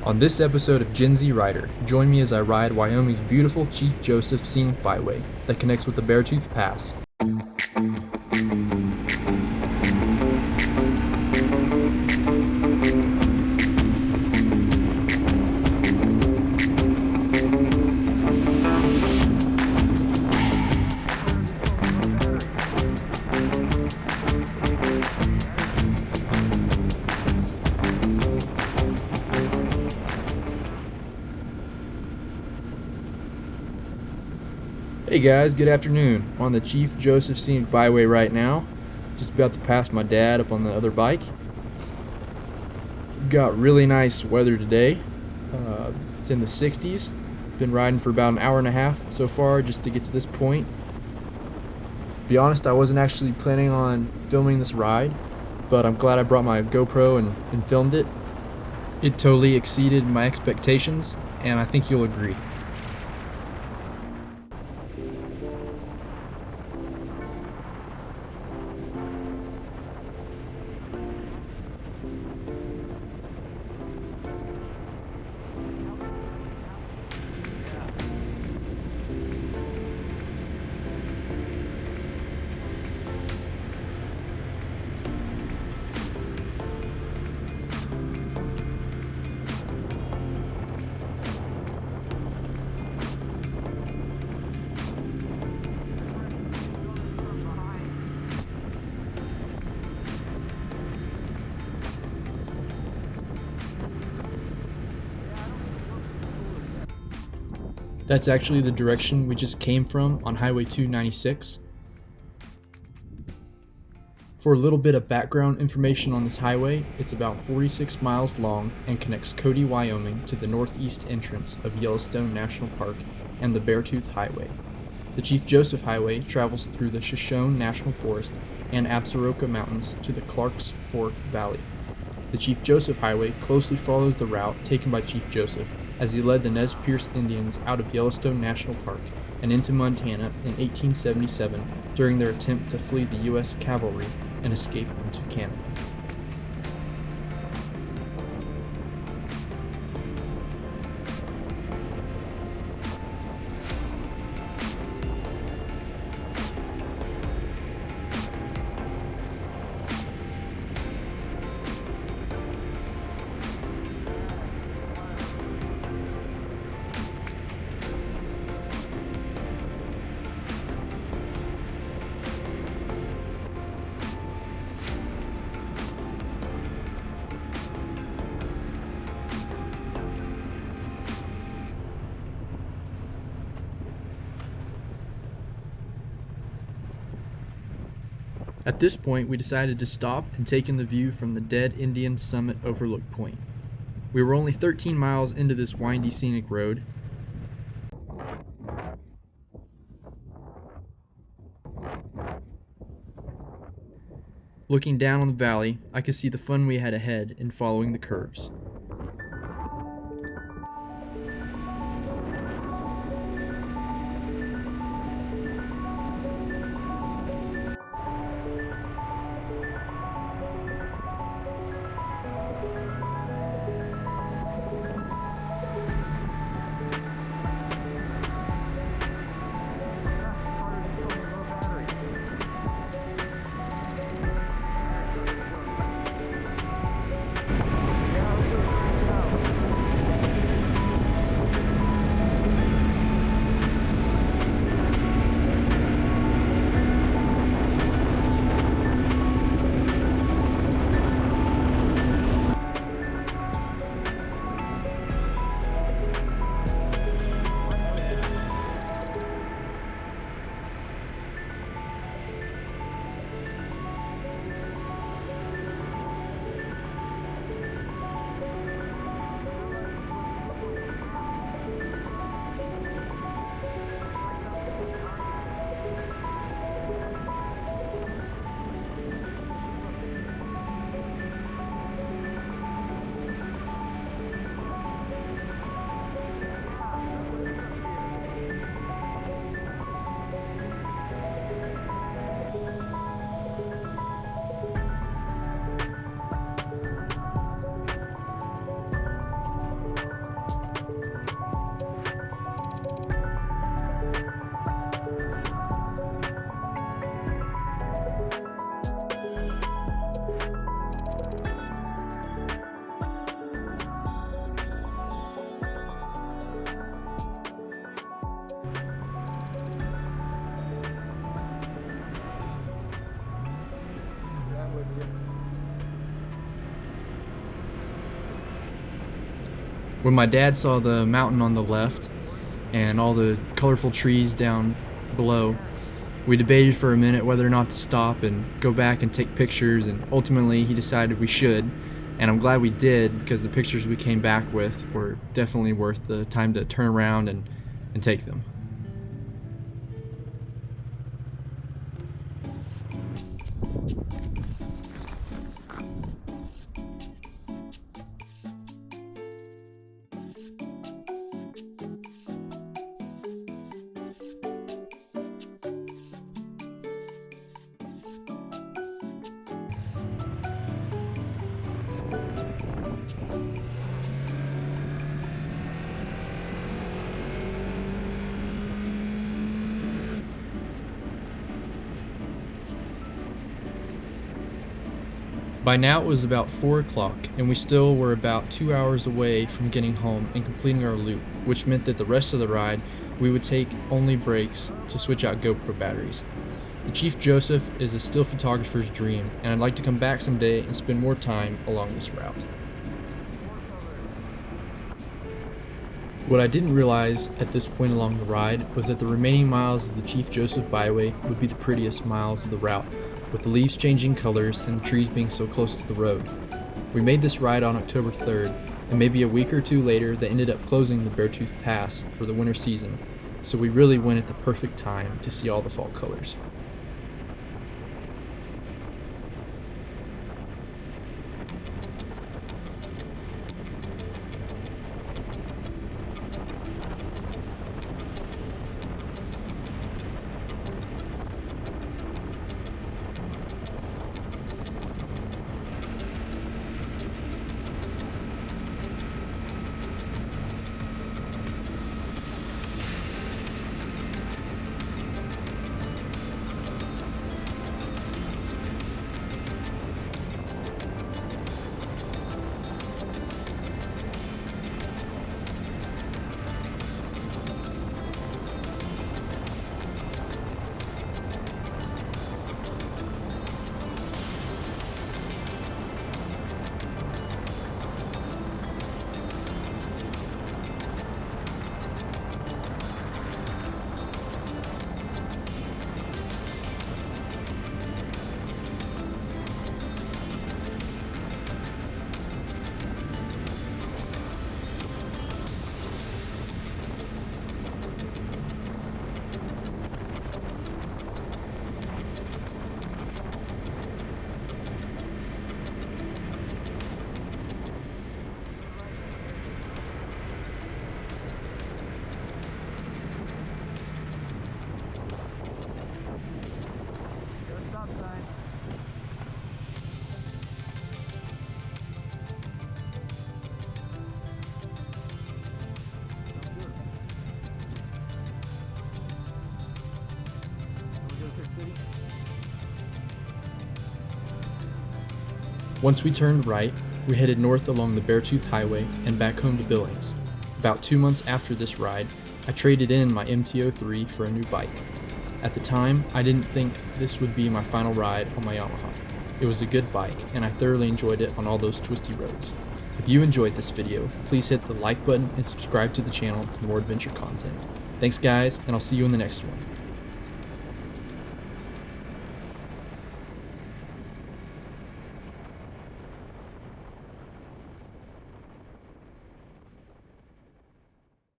On this episode of Gen Z Rider, join me as I ride Wyoming's beautiful Chief Joseph Scenic Byway that connects with the Beartooth Pass. Hey guys, good afternoon. I'm on the Chief Joseph Scenic Byway right now. Just about to pass my dad up on the other bike. Got really nice weather today. It's in the 60s. Been riding for about an hour and a half so far just to get to this point. To be honest, I wasn't actually planning on filming this ride, but I'm glad I brought my GoPro and filmed it. It totally exceeded my expectations, and I think you'll agree. That's actually the direction we just came from on Highway 296. For a little bit of background information on this highway, it's about 46 miles long and connects Cody, Wyoming to the northeast entrance of Yellowstone National Park and the Beartooth Highway. The Chief Joseph Highway travels through the Shoshone National Forest and Absaroka Mountains to the Clark's Fork Valley. The Chief Joseph Highway closely follows the route taken by Chief Joseph as he led the Nez Perce Indians out of Yellowstone National Park and into Montana in 1877 during their attempt to flee the U.S. cavalry and escape into Canada. At this point, we decided to stop and take in the view from the Dead Indian Summit Overlook Point. We were only 13 miles into this windy scenic road. Looking down on the valley, I could see the fun we had ahead in following the curves. When my dad saw the mountain on the left and all the colorful trees down below, we debated for a minute whether or not to stop and go back and take pictures, and ultimately he decided we should, and I'm glad we did because the pictures we came back with were definitely worth the time to turn around and take them. By now it was about 4 o'clock, and we still were about 2 hours away from getting home and completing our loop, which meant that the rest of the ride we would take only breaks to switch out GoPro batteries. The Chief Joseph is a still photographer's dream, and I'd like to come back someday and spend more time along this route. What I didn't realize at this point along the ride was that the remaining miles of the Chief Joseph Byway would be the prettiest miles of the route, with the leaves changing colors and the trees being so close to the road. We made this ride on October 3rd, and maybe a week or two later they ended up closing the Beartooth Pass for the winter season, so we really went at the perfect time to see all the fall colors. Once we turned right, we headed north along the Beartooth Highway and back home to Billings. About 2 months after this ride, I traded in my MT-03 for a new bike. At the time, I didn't think this would be my final ride on my Yamaha. It was a good bike, and I thoroughly enjoyed it on all those twisty roads. If you enjoyed this video, please hit the like button and subscribe to the channel for more adventure content. Thanks guys, and I'll see you in the next one.